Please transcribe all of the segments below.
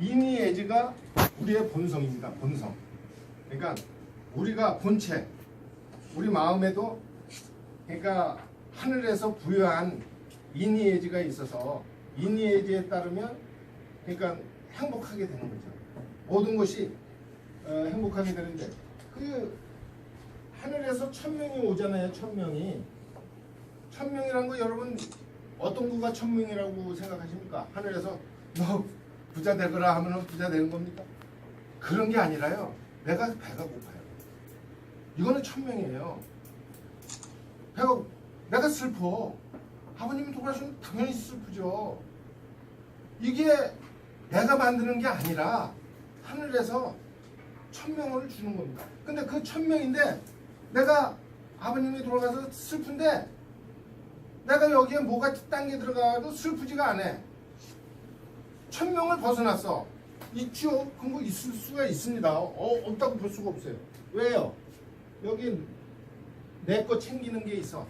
이니에즈가 우리의 본성입니다. 본성. 그러니까 우리가 본체, 우리 마음에도 그러니까 하늘에서 부여한 이니에즈가 있어서 이니에즈에 따르면 그러니까 행복하게 되는 거죠. 모든 것이 행복하게 되는데 그 하늘에서 천명이 오잖아요. 천명이라는 거 여러분 어떤 거가 천명이라고 생각하십니까? 하늘에서 너 부자 되거라 하면 부자 되는 겁니까? 그런 게 아니라요. 내가 배가 고파요. 이거는 천명이에요. 내가 슬퍼. 아버님이 돌아가시면 당연히 슬프죠. 이게 내가 만드는 게 아니라 하늘에서 천명을 주는 겁니다. 근데 그 천명인데 내가 아버님이 돌아가서 슬픈데 내가 여기에 뭐가 딴 게 들어가도 슬프지가 않아. 천명을 벗어났어. 있죠. 그런 거 있을 수가 있습니다. 없다고 볼 수가 없어요. 왜요? 여기 내 거 챙기는 게 있어.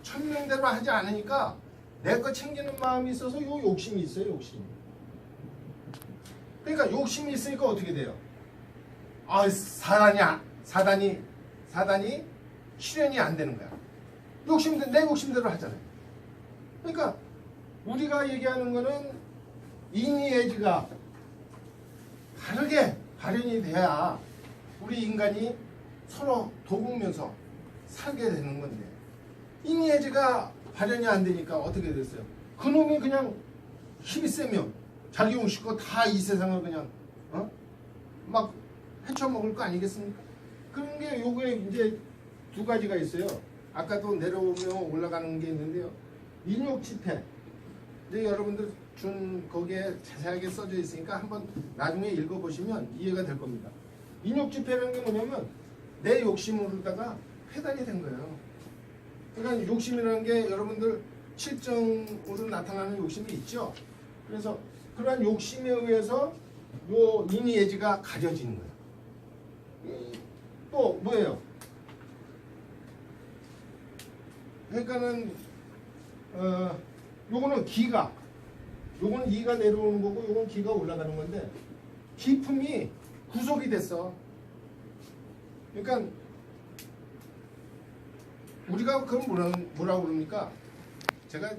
천명대로 하지 않으니까 내 거 챙기는 마음이 있어서 요 욕심이 있어요. 욕심. 그러니까 욕심이 있으니까 어떻게 돼요? 사단이 실현이 안 되는 거야. 내 욕심대로 하잖아요. 그러니까 우리가 얘기하는 거는 이니에즈가 다르게 발현이 돼야 우리 인간이 서로 도우면서 살게 되는 건데 이니에즈가 발현이 안 되니까 어떻게 됐어요? 그놈이 그냥 힘이 세면 자기 용식고 다 이 세상을 그냥 막 헤쳐먹을 거 아니겠습니까? 그런 게 요게 이제 두 가지가 있어요. 아까도 내려오면 올라가는 게 있는데요. 인욕지폐. 이제 여러분들 준 거기에 자세하게 써져 있으니까 한번 나중에 읽어보시면 이해가 될 겁니다. 인욕지폐라는 게 뭐냐면 내 욕심으로다가 폐단이 된 거예요. 그러니까 욕심이라는 게 여러분들 실정으로 나타나는 욕심이 있죠. 그래서 그러한 욕심에 의해서 요 이니에즈가 가려지는 거예요. 또 뭐예요? 그러니까는 요거는 요거는 이가 내려오는 거고 요건 기가 올라가는 건데 기품이 구속이 됐어. 그러니까 우리가 그럼 뭐라고 그럽니까? 제가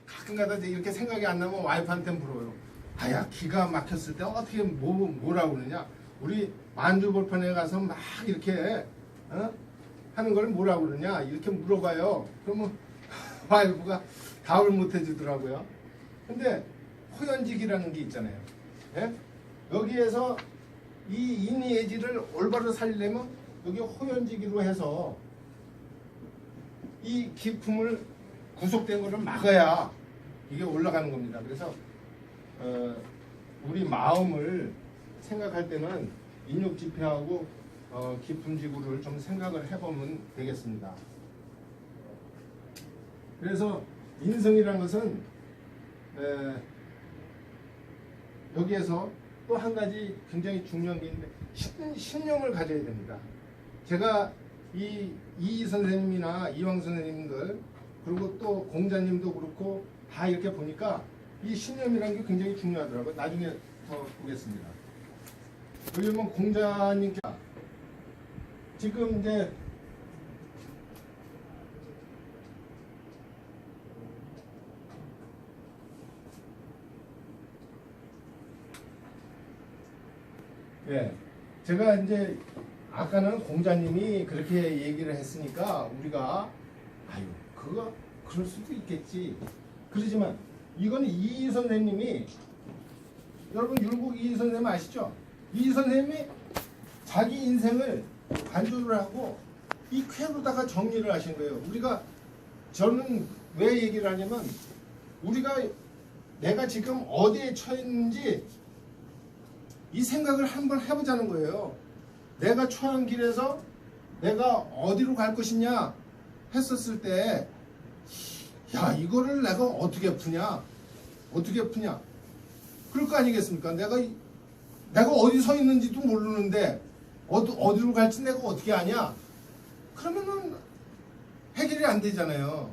가끔가다 이렇게 생각이 안 나면 와이프한테 물어요. 아야 기가 막혔을 때 어떻게 뭐라고 그러냐? 우리 만주벌판에 가서 막 이렇게 하는 걸 뭐라고 그러냐? 이렇게 물어봐요. 그러면 와이프가 답을 못 해주더라고요. 근데 호연직이라는 게 있잖아요. 예? 여기에서 이 이니에지를 올바로 살리려면 여기 호연지기로 해서 이 기품을 구속된 것을 막아야 이게 올라가는 겁니다. 그래서 우리 마음을 생각할 때는 인욕지폐하고 기품지구를 좀 생각을 해보면 되겠습니다. 그래서 인성이라는 것은 여기에서 또 한 가지 굉장히 중요한 게 있는데 신념을 가져야 됩니다. 제가 이 선생님이나 이왕 선생님들 그리고 또 공자님도 그렇고 다 이렇게 보니까 이 신념이라는 게 굉장히 중요하더라고요. 나중에 더 보겠습니다. 여기 보면 공자님께 지금 이제 제가 이제 아까는 공자님이 그렇게 얘기를 했으니까 우리가 그거 그럴 수도 있겠지. 그러지만 이건 이 선생님이 여러분 율곡 이 선생님 아시죠? 이 선생님이 자기 인생을 간주를 하고 이 쾌로다가 정리를 하신 거예요. 저는 왜 얘기를 하냐면 내가 지금 어디에 처해 있는지 이 생각을 한번 해보자는 거예요. 내가 처한 길에서 내가 어디로 갈 것이냐 했었을 때 이거를 내가 어떻게 푸냐 그럴 거 아니겠습니까? 내가 어디 서 있는지도 모르는데 어디로 갈지 내가 어떻게 아냐? 그러면은 해결이 안 되잖아요.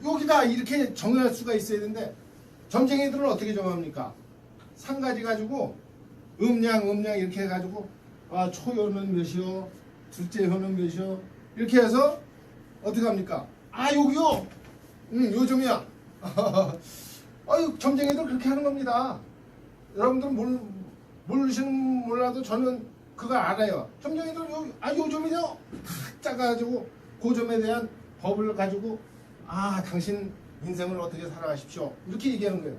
여기다 이렇게 정할 수가 있어야 되는데 점쟁이들은 어떻게 정합니까? 산 가지 가지고 음양 이렇게 해가지고 초효는 몇이요, 둘째 효는 몇이요, 이렇게 해서 어떻게 합니까? 여기요, 요점이야. 아유, 점쟁이들 그렇게 하는 겁니다. 여러분들 모르시는 몰라도 저는 그거 알아요. 점쟁이들 요점이요, 탁 짜가지고 그 점에 대한 법을 가지고 당신 인생을 어떻게 살아가십시오, 이렇게 얘기하는 거예요.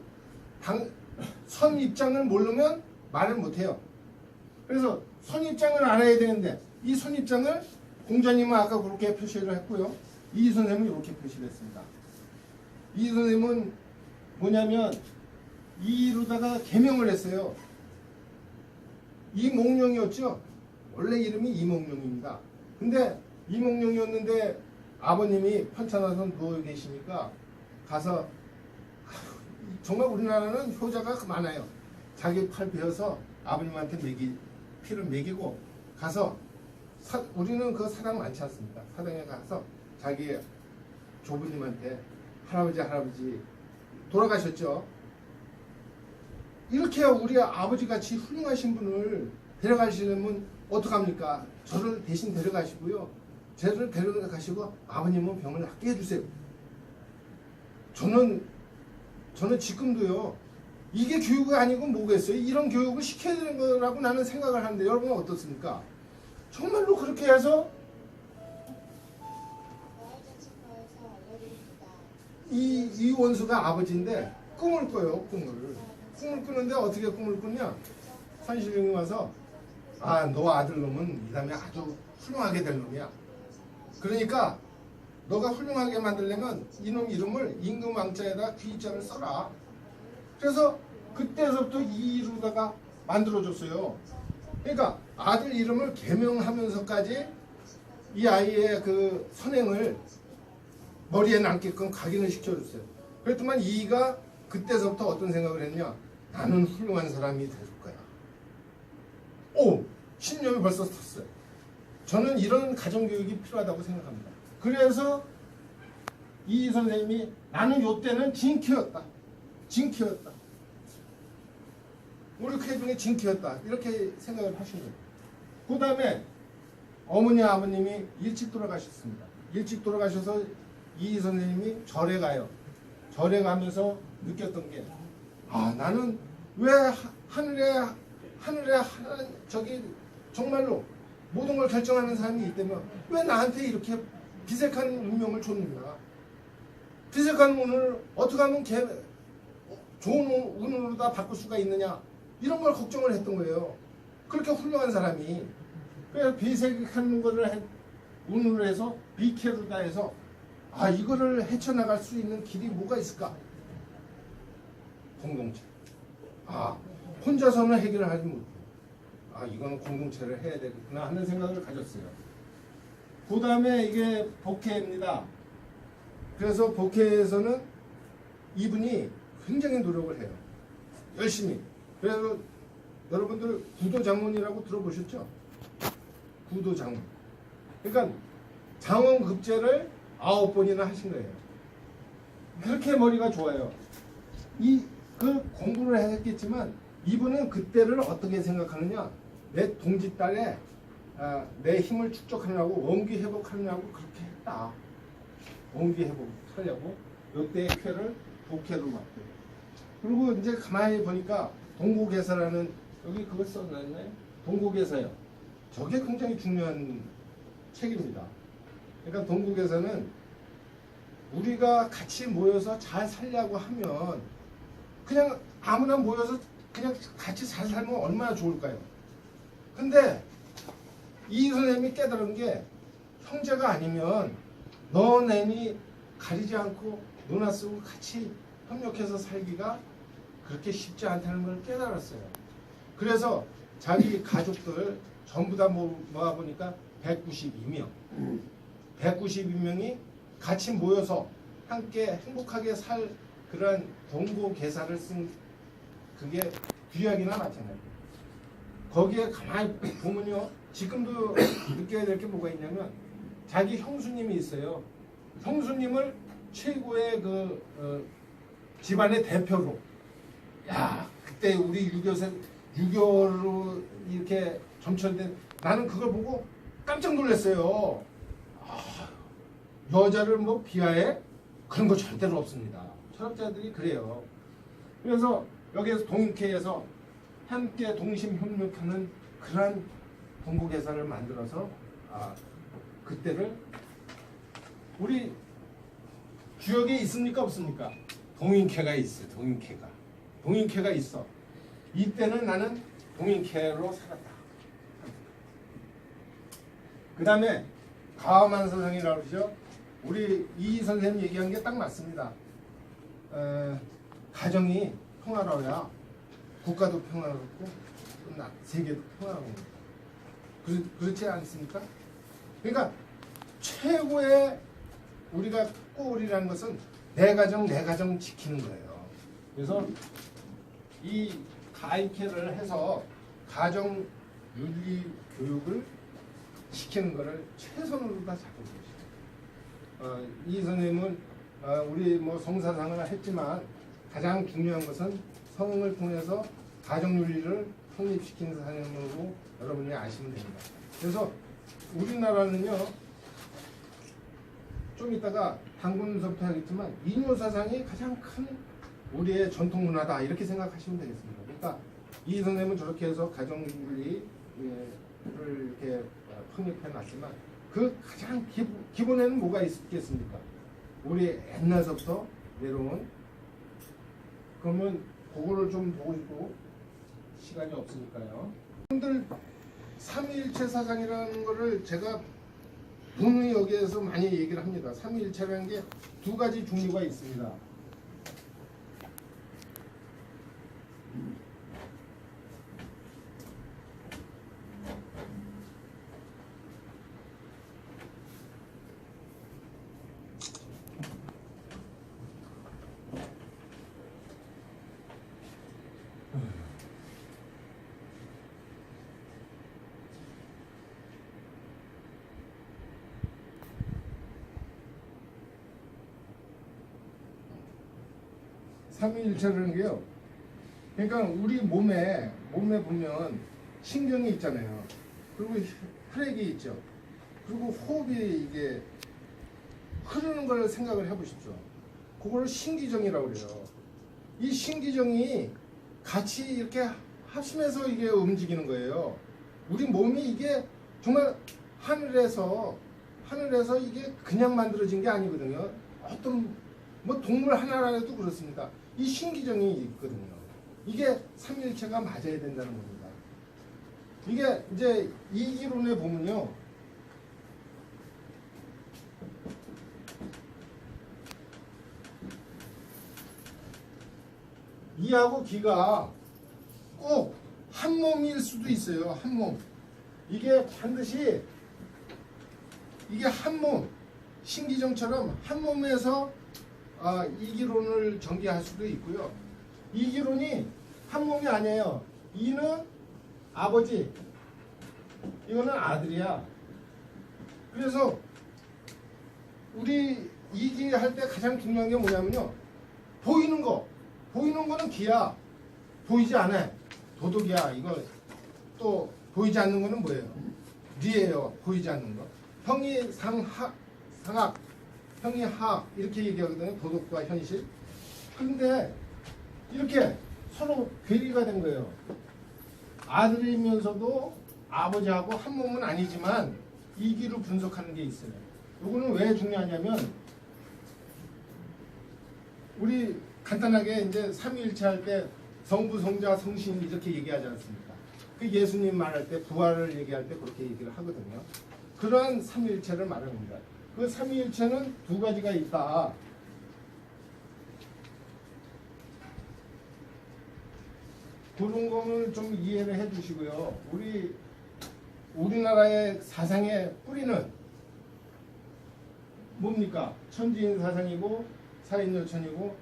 선 입장을 모르면 말을 못해요. 그래서 선 입장을 알아야 되는데, 이 선 입장을 공자님은 아까 그렇게 표시를 했고요, 이 선생님은 이렇게 표시를 했습니다. 이 선생님은 뭐냐면 이루다가 개명을 했어요. 이몽룡이었죠. 원래 이름이 이몽룡입니다. 근데 이몽룡이었는데 아버님이 편찮아서 누워 계시니까 가서, 정말 우리나라는 효자가 많아요. 자기 팔 베어서 아버님한테 피를 먹이고 가서, 우리는 그 사당 많지 않습니까? 사당에 가서 자기 조부님한테 할아버지 돌아가셨죠. 이렇게 우리 아버지같이 훌륭하신 분을 데려가시려면 어떡합니까? 저를 대신 데려가시고요, 저를 데려가시고 아버님은 병을 낫게 해주세요. 저는 지금도요, 이게 교육이 아니고 뭐겠어요? 이런 교육을 시켜야 되는 거라고 나는 생각을 하는데, 여러분은 어떻습니까? 정말로 그렇게 해서 이 원수가 아버지인데 꿈을 꿔요. 꿈을 꾸는데 어떻게 꿈을 꾸냐? 산신령이 와서 너 아들놈은 이 다음에 아주 훌륭하게 될 놈이야. 그러니까 너가 훌륭하게 만들려면 이놈 이름을 임금왕자에다 귀자를 써라. 그래서 그때서부터 이루다가 만들어줬어요. 그러니까 아들 이름을 개명하면서까지 이 아이의 그 선행을 머리에 남게끔 각인을 시켜줬어요. 그랬더만 이가 그때서부터 어떤 생각을 했냐? 나는 훌륭한 사람이 될 거야. 신념이 벌써 섰어요. 저는 이런 가정교육이 필요하다고 생각합니다. 그래서 이 선생님이 나는 요때는 진키였다. 우리 쾌중에 진키였다. 이렇게 생각을 하신 거예요. 그 다음에 어머니 아버님이 일찍 돌아가셨습니다. 일찍 돌아가셔서 이 선생님이 절에 가요. 절에 가면서 느꼈던 게, 나는 왜 하늘에 저기 정말로 모든 걸 결정하는 사람이 있다면 왜 나한테 이렇게 비색한 운명을 줬는가? 비색한 운을 어떻게 하면 좋은 운으로 다 바꿀 수가 있느냐? 이런 걸 걱정을 했던 거예요. 그렇게 훌륭한 사람이. 그래서 비색한 거를 운으로 해서 비케르다 해서 이거를 헤쳐나갈 수 있는 길이 뭐가 있을까? 공동체. 혼자서는 해결을 하지 못해. 이거는 공동체를 해야 되겠구나 하는 생각을 가졌어요. 그 다음에 이게 복회입니다. 그래서 복회에서는 이분이 굉장히 노력을 해요. 열심히. 그래서 여러분들 구도장문이라고 들어보셨죠? 구도장문. 그러니까 장원급제를 9번이나 하신 거예요. 그렇게 머리가 좋아요. 그 공부를 했겠지만 이분은 그때를 어떻게 생각하느냐? 내 동짓달에 내 힘을 축적하려고 원기 회복하려고 그렇게 했다. 원기 회복하려고 요때 쾌를 복회로 맡고. 그리고 이제 가만히 보니까 동고개사라는, 여기 그거 써놨나요? 동고개사요. 저게 굉장히 중요한 책입니다. 그러니까 동고개사는 우리가 같이 모여서 잘 살려고 하면 그냥 아무나 모여서 그냥 같이 잘 살면 얼마나 좋을까요? 근데 이 선생님이 깨달은 게, 형제가 아니면 너네니 가리지 않고 누나 쓰고 같이 협력해서 살기가 그렇게 쉽지 않다는 걸 깨달았어요. 그래서 자기 가족들 전부 다 모아보니까 192명이 같이 모여서 함께 행복하게 살 그런 동고개사를 쓴, 그게 귀약이나 마찬가지예요. 거기에 가만히 보면요, 지금도 느껴야 될 게 뭐가 있냐면, 자기 형수님이 있어요. 형수님을 최고의 집안의 대표로. 야, 그때 우리 유교로 이렇게 점철된, 나는 그걸 보고 깜짝 놀랐어요. 아, 여자를 뭐 비하해? 그런 거 절대로 없습니다. 철학자들이 그래요. 그래서 여기에서 동인회에서 함께 동심협력하는 그러한 동국예사를 만들어서 그때를 우리 주역에 있습니까 없습니까? 동인회가 있어요. 동인회가 있어. 이때는 나는 동인회로 살았다. 그 다음에 가만 사상이라고 그러죠. 우리 이 선생님 얘기한 게 딱 맞습니다. 가정이 평화로워야 국가도 평화롭고 세계도 평화로운 겁니다. 그렇지 않습니까? 그러니까 최고의 우리가 꼴이라는 것은 내 가정 지키는 거예요. 그래서 이 가입회를 해서 가정 윤리 교육을 시키는 것을 최선으로 다 잡은 것이죠. 이 선생님은 우리 뭐 성사상을 했지만 가장 중요한 것은 성을 통해서 가정 윤리를 확립시키는 사람으로 여러분이 아시면 됩니다. 그래서 우리나라는요, 좀 이따가 당군서부터 하겠지만 이뇨 사상이 가장 큰 우리의 전통 문화다 이렇게 생각하시면 되겠습니다. 그러니까 이 선생님은 저렇게 해서 가정 윤리를 이렇게 확립해 놨지만 그 가장 기본에는 뭐가 있겠습니까? 우리 옛날서부터 내려온. 그러면 그거를 좀 보고 싶고 시간이 없으니까요. 여러분들 삼위일체 사상이라는 거를 제가 분명히 여기에서 많이 얘기를 합니다. 삼위일체라는 게 두 가지 종류가 있습니다. 삼위일체라는 게요. 그러니까 우리 몸에 보면 신경이 있잖아요. 그리고 혈액이 있죠. 그리고 호흡이 이게 흐르는 걸 생각을 해보십시오. 그걸 신기정이라고 그래요. 이 신기정이 같이 이렇게 합심해서 이게 움직이는 거예요. 우리 몸이 이게 정말 하늘에서 이게 그냥 만들어진 게 아니거든요. 어떤 뭐 동물 하나라도 그렇습니다. 이 신기정이 있거든요. 이게 삼일체가 맞아야 된다는 겁니다. 이게 이제 이기론에 보면요. 이하고 기가 꼭 한 몸일 수도 있어요. 한 몸. 이게 반드시 이게 한 몸, 신기정처럼 한 몸에서 이기론을 전개할 수도 있고요. 이기론이 한 몸이 아니에요. 이는 아버지, 이거는 아들이야. 그래서 우리 이기할 때 가장 중요한 게 뭐냐면요. 보이는 거는 기야. 보이지 않아. 도덕이야. 이거 또 보이지 않는 거는 뭐예요? 리예요. 보이지 않는 거. 형이 상학, 형이 하악 이렇게 얘기하거든요. 도덕과 현실. 그런데 이렇게 서로 괴리가 된 거예요. 아들이면서도 아버지하고 한 몸은 아니지만 이기로 분석하는 게 있어요. 이거는 왜 중요하냐면 우리 간단하게 이제 삼위일체 할 때 성부, 성자, 성신 이렇게 얘기하지 않습니까? 그 예수님 말할 때 부활을 얘기할 때 그렇게 얘기를 하거든요. 그러한 삼위일체를 말합니다. 그 삼위일체는 두 가지가 있다. 그런 거는 좀 이해를 해 주시고요. 우리나라의 사상의 뿌리는 뭡니까? 천지인 사상이고 사인열천이고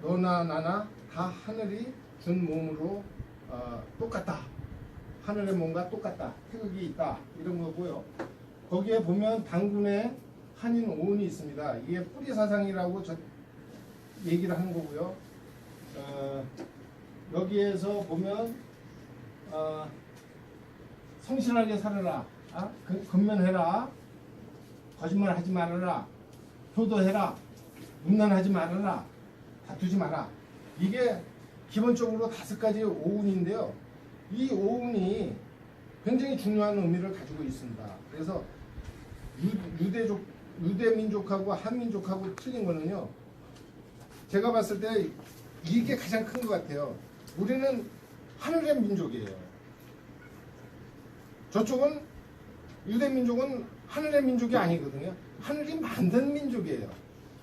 너나 나나 다 하늘이 준 몸으로 똑같다. 하늘의 몸과 똑같다. 태극이 있다. 이런 거고요. 거기에 보면 당군의 한인 오은이 있습니다. 이게 뿌리 사상이라고 얘기를 하는 거고요. 여기에서 보면 성실하게 살아라, 근면해라, 거짓말 하지 말아라, 효도해라, 음란하지 말아라, 다투지 마라. 이게 기본적으로 5가지 오운인데요. 이 오운이 굉장히 중요한 의미를 가지고 있습니다. 그래서 유대민족하고 한민족하고 틀린 거는요, 제가 봤을 때 이게 가장 큰 것 같아요. 우리는 하늘의 민족이에요. 저쪽은 유대민족은 하늘의 민족이 아니거든요. 하늘이 만든 민족이에요.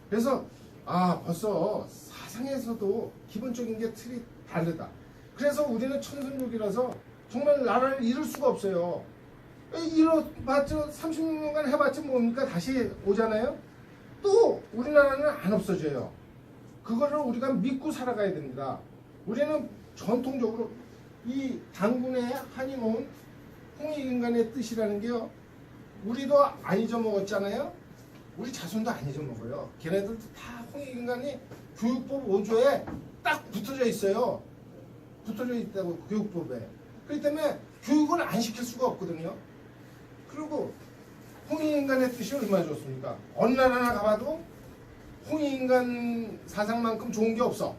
그래서 벌써 사상에서도 기본적인 게 틀이 다르다. 그래서 우리는 천선족이라서 정말 나라를 이룰 수가 없어요. 이뤄봤자 36년간 해봤자 뭡니까? 다시 오잖아요. 또 우리나라는 안 없어져요. 그거를 우리가 믿고 살아가야 됩니다. 우리는 전통적으로 이 당군의 한인온 홍익인간의 뜻이라는 게요, 우리도 안 잊어먹었잖아요. 우리 자손도 안 잊어먹어요. 걔네들도 다 홍익인간이 교육법 5조에 딱 붙어져 있어요. 붙어져 있다고, 교육법에. 그렇기 때문에 교육을 안 시킬 수가 없거든요. 그리고 홍익인간의 뜻이 얼마나 좋습니까? 어느 나라나 가봐도 홍익인간 사상만큼 좋은 게 없어.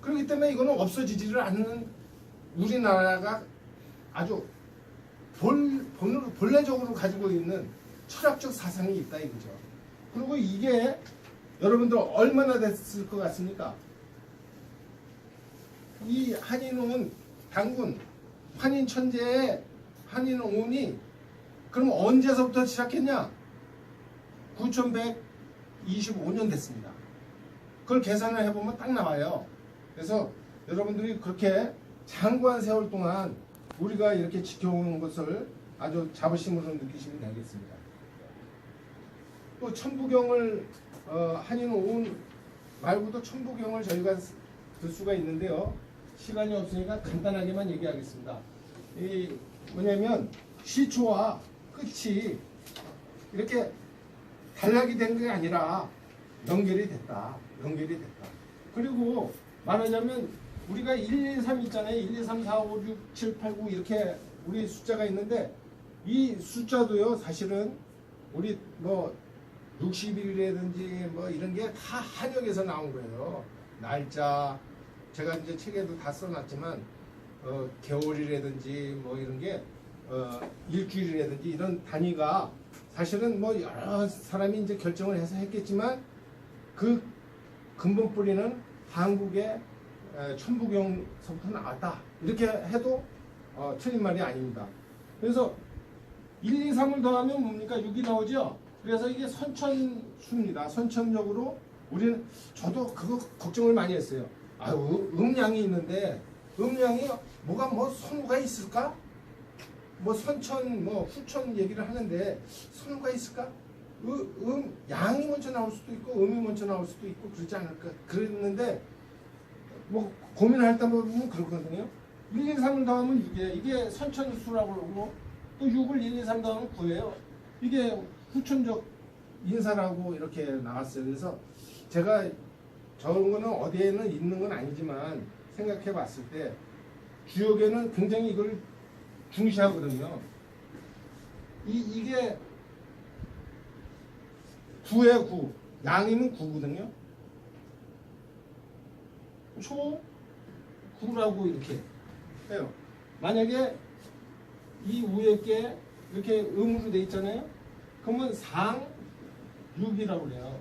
그렇기 때문에 이거는 없어지지를 않는 우리나라가 아주 본래적으로 가지고 있는 철학적 사상이 있다 이거죠. 그리고 이게 여러분들 얼마나 됐을 것 같습니까? 이 한인온 당군, 한인천재의 한인온이 그럼 언제서부터 시작했냐? 9125년 됐습니다. 그걸 계산을 해보면 딱 나와요. 그래서 여러분들이 그렇게 장구한 세월 동안 우리가 이렇게 지켜오는 것을 아주 자부심으로 느끼시면 되겠습니다. 또 천부경을 한인온 말고도 천부경을 저희가 들 수가 있는데요. 시간이 없으니까 간단하게만 얘기하겠습니다. 뭐냐면 시초와 끝이 이렇게 단락이 된 게 아니라 연결이 됐다. 그리고 말하자면 우리가 1, 2, 3 있잖아요. 1, 2, 3, 4, 5, 6, 7, 8, 9 이렇게 우리 숫자가 있는데 이 숫자도요, 사실은 우리 뭐 60일이라든지 뭐 이런 게 다 한역에서 나온 거예요. 날짜, 제가 이제 책에도 다 써놨지만 개월이라든지 뭐 이런 게 일주일이라든지 이런 단위가 사실은 뭐 여러 사람이 이제 결정을 해서 했겠지만 그 근본 뿌리는 한국의 천부경서부터 나왔다. 이렇게 해도 틀린 말이 아닙니다. 그래서 1, 2, 3을 더하면 뭡니까? 6이 나오죠? 그래서 이게 선천수입니다. 선천적으로 우리는, 저도 그거 걱정을 많이 했어요. 음양이 있는데 음양이 뭐가 뭐 선우가 있을까? 뭐 선천 뭐 후천 얘기를 하는데 선우가 있을까? 양이 먼저 나올 수도 있고 음이 먼저 나올 수도 있고 그러지 않을까? 그랬는데 뭐 고민할 때 보면 그렇거든요. 1, 2, 3을 더하면 6이에요. 이게 선천수라고 그러고 또 6을 1, 2, 3 더하면 9예요. 이게 후천적 인사라고 이렇게 나왔어요. 그래서 제가 저런 거는 어디에는 있는 건 아니지만 생각해 봤을 때 주역에는 굉장히 이걸 중시하거든요. 이게 9에 9, 양이면 9거든요. 초 9라고 이렇게 해요. 만약에 이 위에 게 이렇게 음으로 돼 있잖아요. 그러면 상 6이라고 그래요.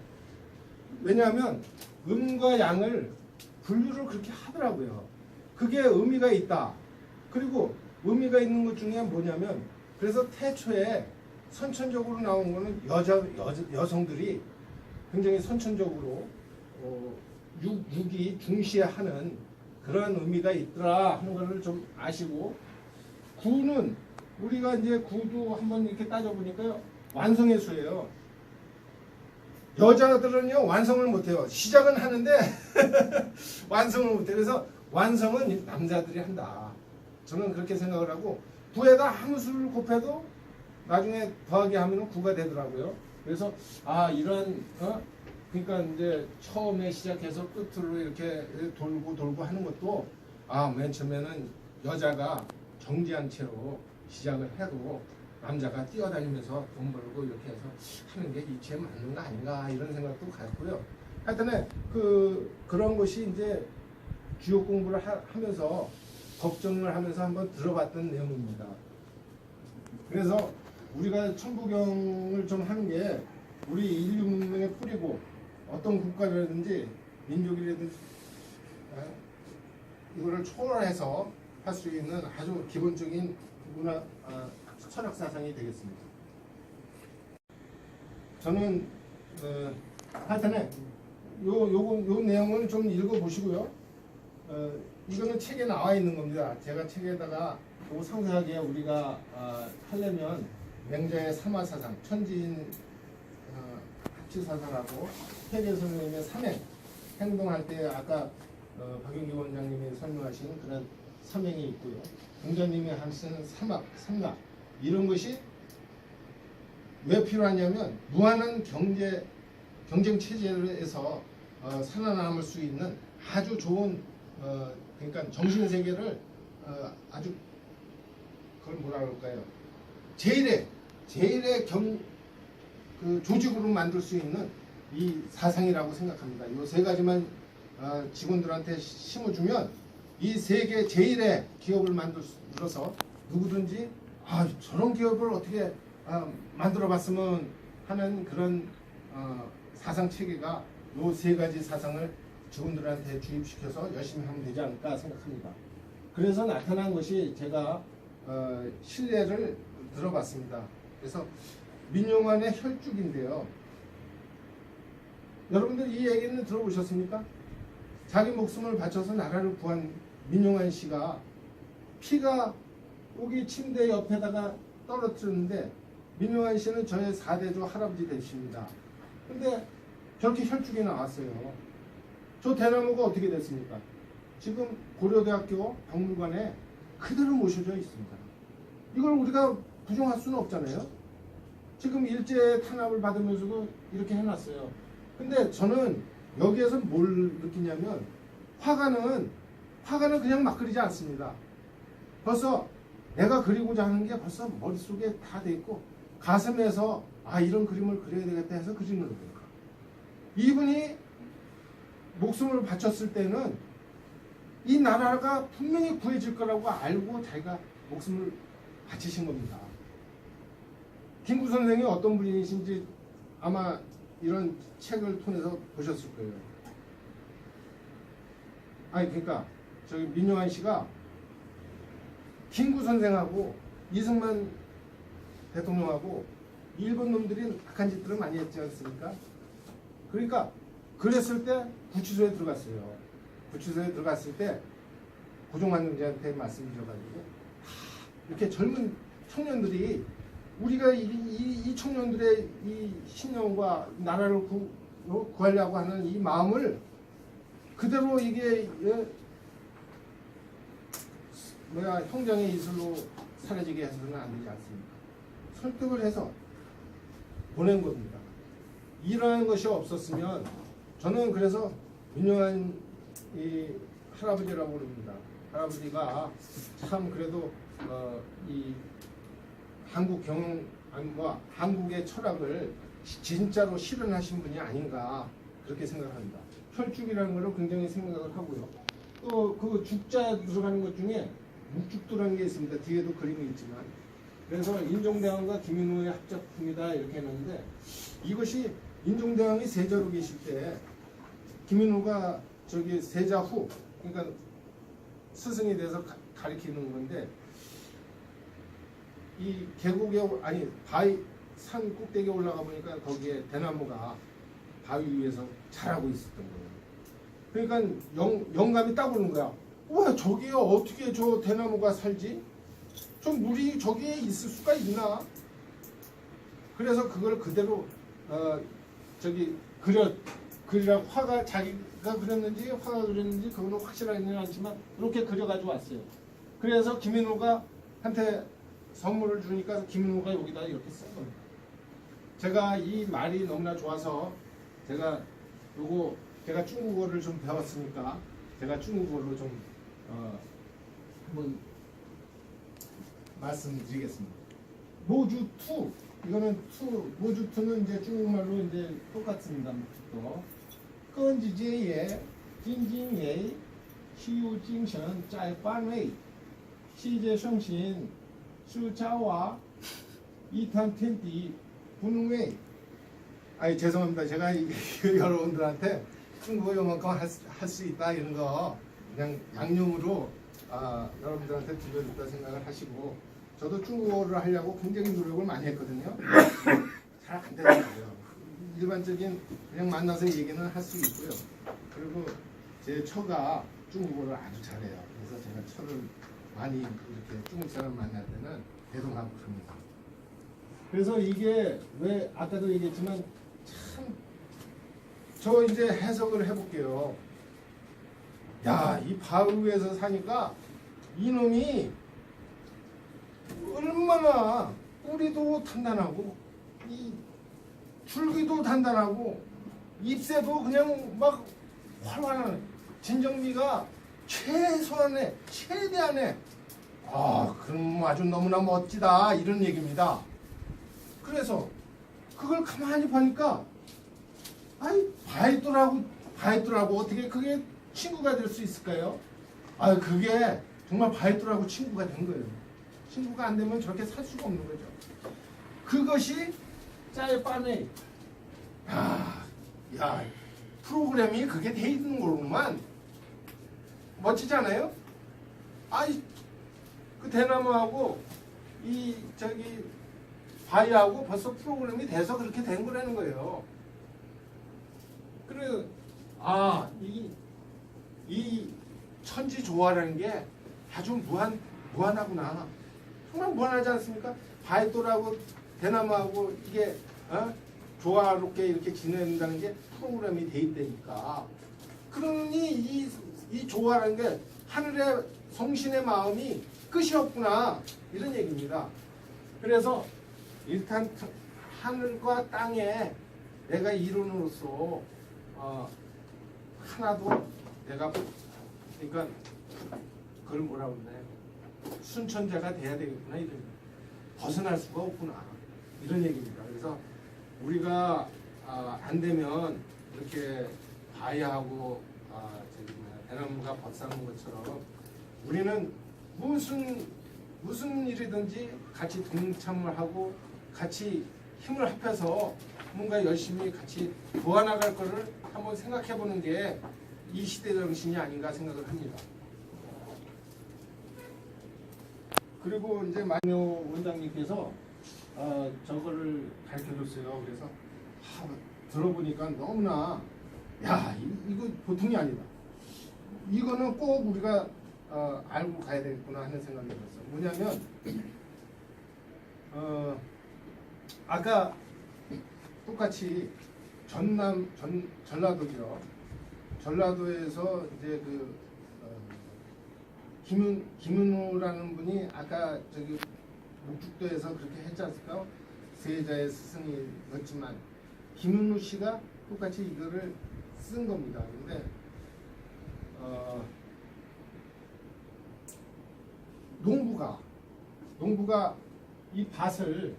왜냐하면 음과 양을 분류를 그렇게 하더라고요. 그게 의미가 있다. 그리고 의미가 있는 것 중에 뭐냐면, 그래서 태초에 선천적으로 나온 거는 여성들이 굉장히 선천적으로 6이 중시하는 그런 의미가 있더라 하는 것을 좀 아시고, 9는 우리가 이제 9도 한번 이렇게 따져보니까요, 완성의 수예요. 여자들은요 완성을 못해요. 시작은 하는데 완성을 못해요. 그래서 완성은 남자들이 한다. 저는 그렇게 생각을 하고, 9에다 아무 수를 곱해도 나중에 더하기 하면 9가 되더라고요. 그래서 이런 그러니까 이제 처음에 시작해서 끝으로 이렇게 돌고 하는 것도 맨 처음에는 여자가 정지한 채로 시작을 해도 남자가 뛰어다니면서 돈 벌고 이렇게 해서 하는 게 이치에 맞는 거 아닌가 이런 생각도 갖고요. 하여튼에 그런 것이 이제 주요 공부를 하면서 걱정을 하면서 한번 들어봤던 내용입니다. 그래서 우리가 천부경을 좀 하는 게 우리 인류 문명의 뿌리고 어떤 국가라든지 민족이라든지 이거를 초월해서 할 수 있는 아주 기본적인 문화 철학 사상이 되겠습니다. 저는 하여튼에 요 내용을 좀 읽어보시고요. 이거는 책에 나와 있는 겁니다. 제가 책에다가 상세하게 우리가 하려면 맹자의 삼화사상, 천지인 합치사상하고 해계 선생님의 삼행, 행동할 때 아까 박윤기 원장님이 설명하신 그런 삼행이 있고요. 공자님이 하시는 삼락 이런 것이 왜 필요하냐면 무한한 경쟁 체제에서 살아남을 수 있는 아주 좋은 그러니까 정신 세계를 아주 그걸 뭐라 그럴까요? 제일의 그 조직으로 만들 수 있는 이 사상이라고 생각합니다. 이 세 가지만 직원들한테 심어주면 이 세계 제일의 기업을 만들어서 누구든지 저런 기업을 어떻게 만들어봤으면 하는 그런 사상 체계가 이 세 가지 사상을 직원들한테 주입시켜서 열심히 하면 되지 않을까 생각합니다. 그래서 나타난 것이 제가 신뢰를 들어봤습니다. 그래서 민용환의 혈죽인데요. 여러분들 이 얘기는 들어보셨습니까? 자기 목숨을 바쳐서 나라를 구한 민용환 씨가 피가 여기 침대 옆에다가 떨어뜨렸는데 민용환 씨는 저의 4대조 할아버지 되십니다. 근데 저렇게 혈죽이 나왔어요. 저 대나무가 어떻게 됐습니까? 지금 고려대학교 박물관에 그대로 모셔져 있습니다. 이걸 우리가 부정할 수는 없잖아요. 지금 일제 탄압을 받으면서도 이렇게 해놨어요. 근데 저는 여기에서 뭘 느끼냐면 화가는 그냥 막 그리지 않습니다. 벌써 내가 그리고자 하는 게 벌써 머릿속에 다 돼 있고 가슴에서 이런 그림을 그려야 되겠다 해서 그리는 거예요. 이분이 목숨을 바쳤을 때는 이 나라가 분명히 구해질 거라고 알고 자기가 목숨을 바치신 겁니다. 김구 선생이 어떤 분이신지 아마 이런 책을 통해서 보셨을 거예요. 그러니까 저기 민용환 씨가 김구 선생하고 이승만 대통령하고 일본 놈들이 악한 짓들을 많이 했지 않습니까? 그러니까 그랬을 때 구치소에 들어갔어요. 구치소에 들어갔을 때 고종환경제한테 말씀드려가지고 이렇게 젊은 청년들이 우리가 이 청년들의 이 신념과 나라를 구하려고 하는 이 마음을 그대로 이게 형장의 이슬로 사라지게 해서는 안 되지 않습니까? 설득을 해서 보낸 겁니다. 이러한 것이 없었으면 저는 그래서 민용환 이 할아버지라고 부릅니다. 할아버지가 참 그래도 이 한국의 철학을 진짜로 실현하신 분이 아닌가 그렇게 생각합니다. 혈죽이라는 것을 굉장히 생각을 하고요. 또 그 죽자 들어가는 것 중에 묵죽도라는 게 있습니다. 뒤에도 그림이 있지만 그래서 인종대왕과 김인후의 합작품이다 이렇게 했는데 이것이 인종대왕이 세자로 계실 때 김인후가 저기 세자 후 그러니까 스승이 돼서 가리키는 건데 이 계곡에 바위 산 꼭대기에 올라가 보니까 거기에 대나무가 바위 위에서 자라고 있었던 거예요. 그러니까 영감이 딱 오는 거야. 와 저기에 어떻게 저 대나무가 살지? 저 물이 저기에 있을 수가 있나? 그래서 그걸 그대로 그리라 화가 자기가 그렸는지 화가 그렸는지 그거는 확실하지는 않지만 이렇게 그려가지고 왔어요. 그래서 김인호가 한테 선물을 주니까 김인호가 여기다 이렇게 쓴 겁니다. 제가 이 말이 너무나 좋아서 제가 요거 제가 중국어를 좀 배웠으니까 제가 중국어로 좀 한번 말씀드리겠습니다. 모주투 이거는 투 모주투는 이제 중국말로 이제 똑같습니다. 또 건지제에 징징예 시유精神在范围世界圣心수자와 이탄 텐디 분홍웨이. 아니 죄송합니다. 제가 여러분들한테 중국어 요만큼 할 수 있다 이런 거 그냥 양념으로 여러분들한테 들려줬다 생각을 하시고, 저도 중국어를 하려고 굉장히 노력을 많이 했거든요. 잘 안 되더라고요. 일반적인 그냥 만나서 얘기는 할 수 있고요. 그리고 제 처가 중국어를 아주 잘해요. 그래서 제가 처를 많이 이렇게 중국 사람 만날 때는 대동하고 그럽니다. 그래서 이게 왜 아까도 얘기했지만 참 저 이제 해석을 해볼게요. 야, 이 바위에서 사니까 이놈이 얼마나 뿌리도 단단하고 이 줄기도 단단하고 잎새도 그냥 막 활활하네. 진정미가 최소한의 최대한의 그럼 아주 너무나 멋지다 이런 얘기입니다. 그래서 그걸 가만히 보니까 아이 바이뚜라고 어떻게 그게 친구가 될 수 있을까요? 그게 정말 바이뚜라고 친구가 된 거예요. 친구가 안 되면 저렇게 살 수가 없는 거죠. 그것이 짜이빠네. 야, 프로그램이 그게 돼 있는 거구만. 멋지지 않아요? 그 대나무하고 이 저기 바위하고 벌써 프로그램이 돼서 그렇게 된 거라는 거예요. 그래, 이 천지 조화라는 게 아주 무한하구나. 정말 무한하지 않습니까? 바위돌하고 대나무하고 이게 조화롭게 이렇게 지낸다는 게 프로그램이 돼 있다니까. 그러니 이 조화라는 게 하늘의 성신의 마음이 끝이 없구나 이런 얘기입니다. 그래서 일단 하늘과 땅에 내가 이론으로서 하나도 내가 그러니까 그걸 뭐라고 그러나요? 순천자가 돼야 되겠구나 이런 벗어날 수가 없구나 이런 얘기입니다. 그래서 우리가 안 되면 이렇게 바위하고 대나무가 벗사는 것처럼 우리는 무슨 일이든지 같이 동참을 하고 같이 힘을 합해서 뭔가 열심히 같이 도와나갈 거를 한번 생각해 보는 게 이 시대 정신이 아닌가 생각을 합니다. 그리고 이제 만요 원장님께서 저거를 가르쳐 줬어요. 그래서 들어보니까 너무나 이거 보통이 아니다. 이거는 꼭 우리가 알고 가야 되겠구나 하는 생각이 들었어요. 뭐냐면 아까 똑같이 전라도죠. 전라도에서 이제 김은우라는 분이 아까 저기 목죽도에서 그렇게 했지 않습니까? 세자의 스승이었지만 김은우 씨가 똑같이 이거를 쓴 겁니다. 근데 농부가 이 밭을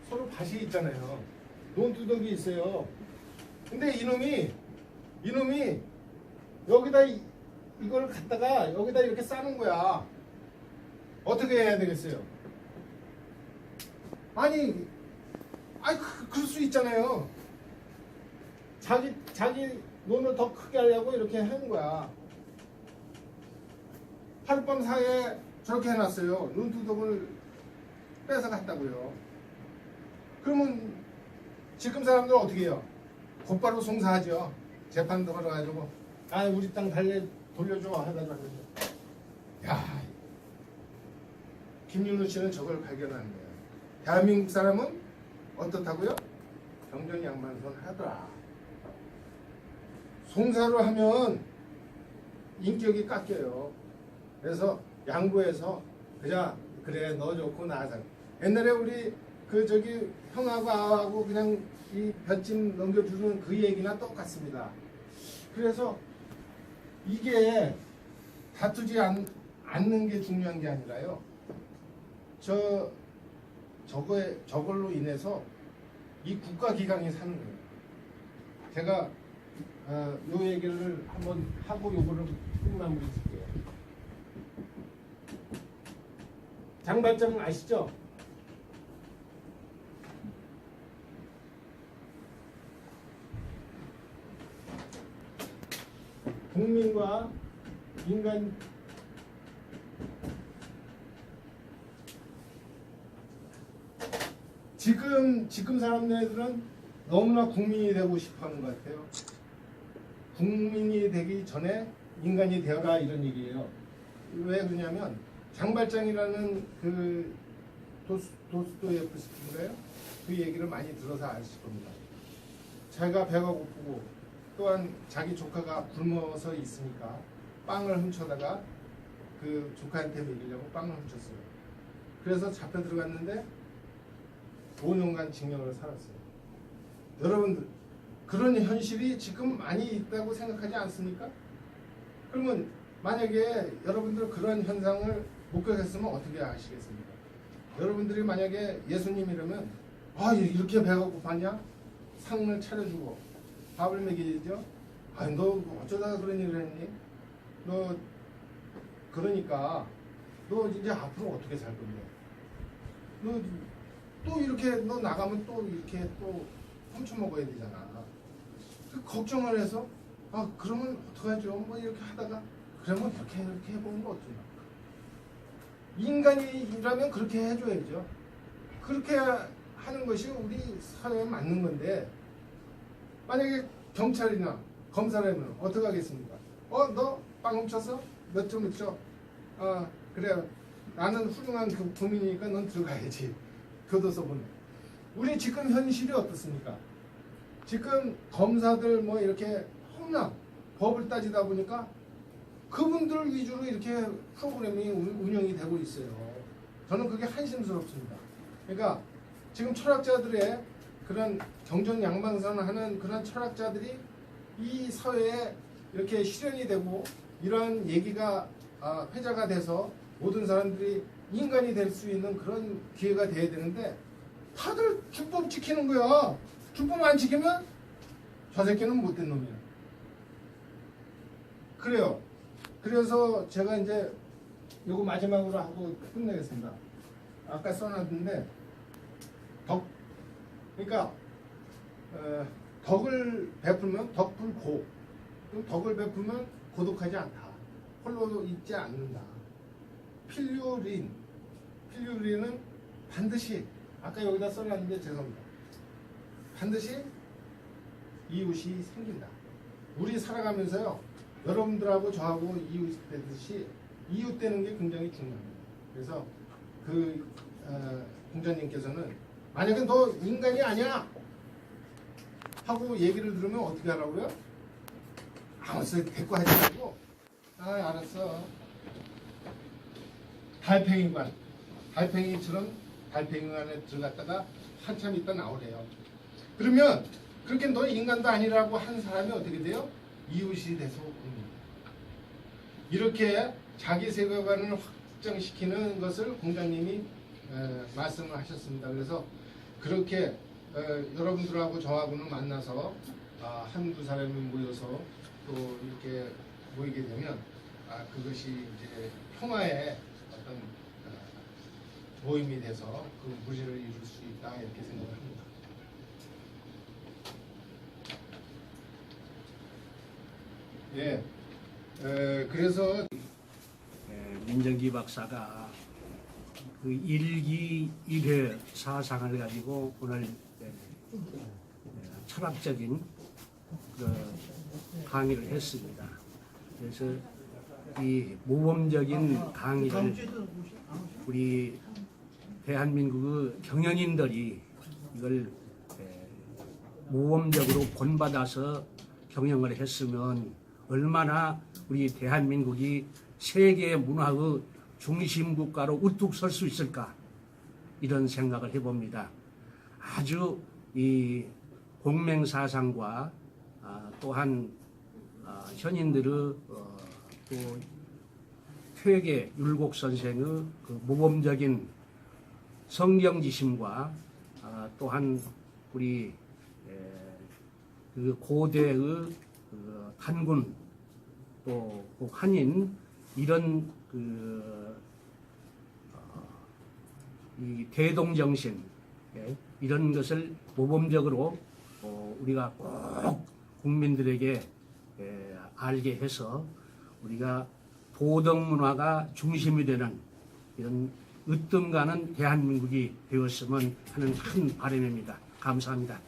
서로 밭이 있잖아요. 논두덕이 있어요. 근데 이놈이 여기다 이걸 갖다가 여기다 이렇게 싸는 거야. 어떻게 해야 되겠어요? 그럴 수 있잖아요. 자기 논을 더 크게 하려고 이렇게 하는 거야. 하룻밤 사이에 저렇게 해놨어요. 논두덕을 뺏어 갔다고요. 그러면 지금 사람들은 어떻게 해요? 곧바로 송사하죠. 재판 들어가가지고 우리 땅 돌려줘 하다가 김윤우 씨는 저걸 발견하는 거예요. 대한민국 사람은 어떻다고요? 경전양만선 하더라. 송사로 하면 인격이 깎여요. 그래서 양보해서 그래 너 좋고 나 잘. 옛날에 우리 그 저기 형하고 아하고 그냥 이 볏짚 넘겨주는 그 얘기나 똑같습니다. 그래서 이게 다투지 않는 게 중요한 게 아니라요. 저걸로 인해서 이 국가기강이 사는 거예요. 제가 요 얘기를 한번 하고 요거를 끝마무리 줄게요. 장발장 아시죠? 국민과 인간 지금 사람들은 너무나 국민이 되고 싶어하는 것 같아요. 국민이 되기 전에 인간이 되어라 이런 얘기예요. 왜 그러냐면 장발장이라는 그 도스토예프스키인가요? 그 얘기를 많이 들어서 아실 겁니다. 자기가 배가 고프고 또한 자기 조카가 굶어서 있으니까 빵을 훔쳐다가 그 조카한테 먹이려고 빵을 훔쳤어요. 그래서 잡혀 들어갔는데 5년간 징역을 살았어요. 여러분들 그런 현실이 지금 많이 있다고 생각하지 않습니까? 그러면 만약에 여러분들 그런 현상을 목격했으면 어떻게 하시겠습니까? 여러분들이 만약에 예수님이라면 이렇게 배가 고팠냐? 상을 차려주고 밥을 먹이죠. 너 어쩌다가 그런 일을 했니? 너 그러니까 너 이제 앞으로 어떻게 살 건데? 너 또 이렇게 너 나가면 또 이렇게 또 훔쳐 먹어야 되잖아. 그 걱정을 해서 그러면 어떡하죠? 뭐 이렇게 하다가 그러면 이렇게 해보는 거 어쩌나? 인간이라면 그렇게 해줘야죠. 그렇게 하는 것이 우리 사회에 맞는 건데 만약에 경찰이나 검사라면 어떻게 하겠습니까? 너 빵 훔쳤어? 몇 점 훔쳐? 그래 나는 훌륭한 국민이니까 넌 들어가야지. 교도소 보내. 우리 지금 현실이 어떻습니까? 지금 검사들 뭐 이렇게 혼나 법을 따지다 보니까 그분들 위주로 이렇게 프로그램이 운영이 되고 있어요. 저는 그게 한심스럽습니다. 그러니까 지금 철학자들의 그런 경전 양방선하는 그런 철학자들이 이 사회에 이렇게 실현이 되고 이런 얘기가 회자가 돼서 모든 사람들이 인간이 될 수 있는 그런 기회가 돼야 되는데 다들 주법 지키는 거야. 주법 안 지키면 저 새끼는 못된 놈이야. 그래요. 그래서 제가 이제 요거 마지막으로 하고 끝내겠습니다. 아까 써놨는데 그러니까 덕을 베풀면 덕불고, 덕을 베풀면 고독하지 않다. 홀로 있지 않는다. 필유린은 반드시 아까 여기다 써놨는데 죄송합니다. 반드시 이웃이 생긴다. 우리 살아가면서요. 여러분들하고 저하고 이웃 되듯이 이웃 되는 게 굉장히 중요합니다. 그래서 공자님께서는 만약에 너 인간이 아니야 하고 얘기를 들으면 어떻게 하라고요? 아무 소리 대꾸 하지 말고 알았어. 달팽이처럼 달팽이 안에 들어갔다가 한참 있다 나오래요. 그러면 그렇게 너 인간도 아니라고 한 사람이 어떻게 돼요? 이웃이 돼서 옵니다. 이렇게 자기 세계관을 확정시키는 것을 공자님이 말씀을 하셨습니다. 그래서 그렇게 여러분들하고 저하고는 만나서 한두 사람이 모여서 또 이렇게 모이게 되면 그것이 이제 평화의 어떤 모임이 돼서 그 무리를 이룰 수 있다 이렇게 생각을 합니다. 예, 그래서 민정기 박사가 그 일기 일회 사상을 가지고 오늘 철학적인 그 강의를 했습니다. 그래서 이 모범적인 강의를 우리 대한민국의 경영인들이 이걸 모범적으로 본받아서 경영을 했으면 얼마나 우리 대한민국이 세계 문화의 중심 국가로 우뚝 설 수 있을까. 이런 생각을 해봅니다. 아주 이 공맹사상과 또한 현인들의 또 퇴계 율곡 선생의 그 모범적인 성경지심과 또한 우리 그 고대의 그 단군 또 그 한인 이런 이 대동정신 이런 것을 모범적으로 우리가 꼭 국민들에게 알게 해서 우리가 도덕문화가 중심이 되는 이런 으뜸가는 대한민국이 되었으면 하는 큰 바람입니다. 감사합니다.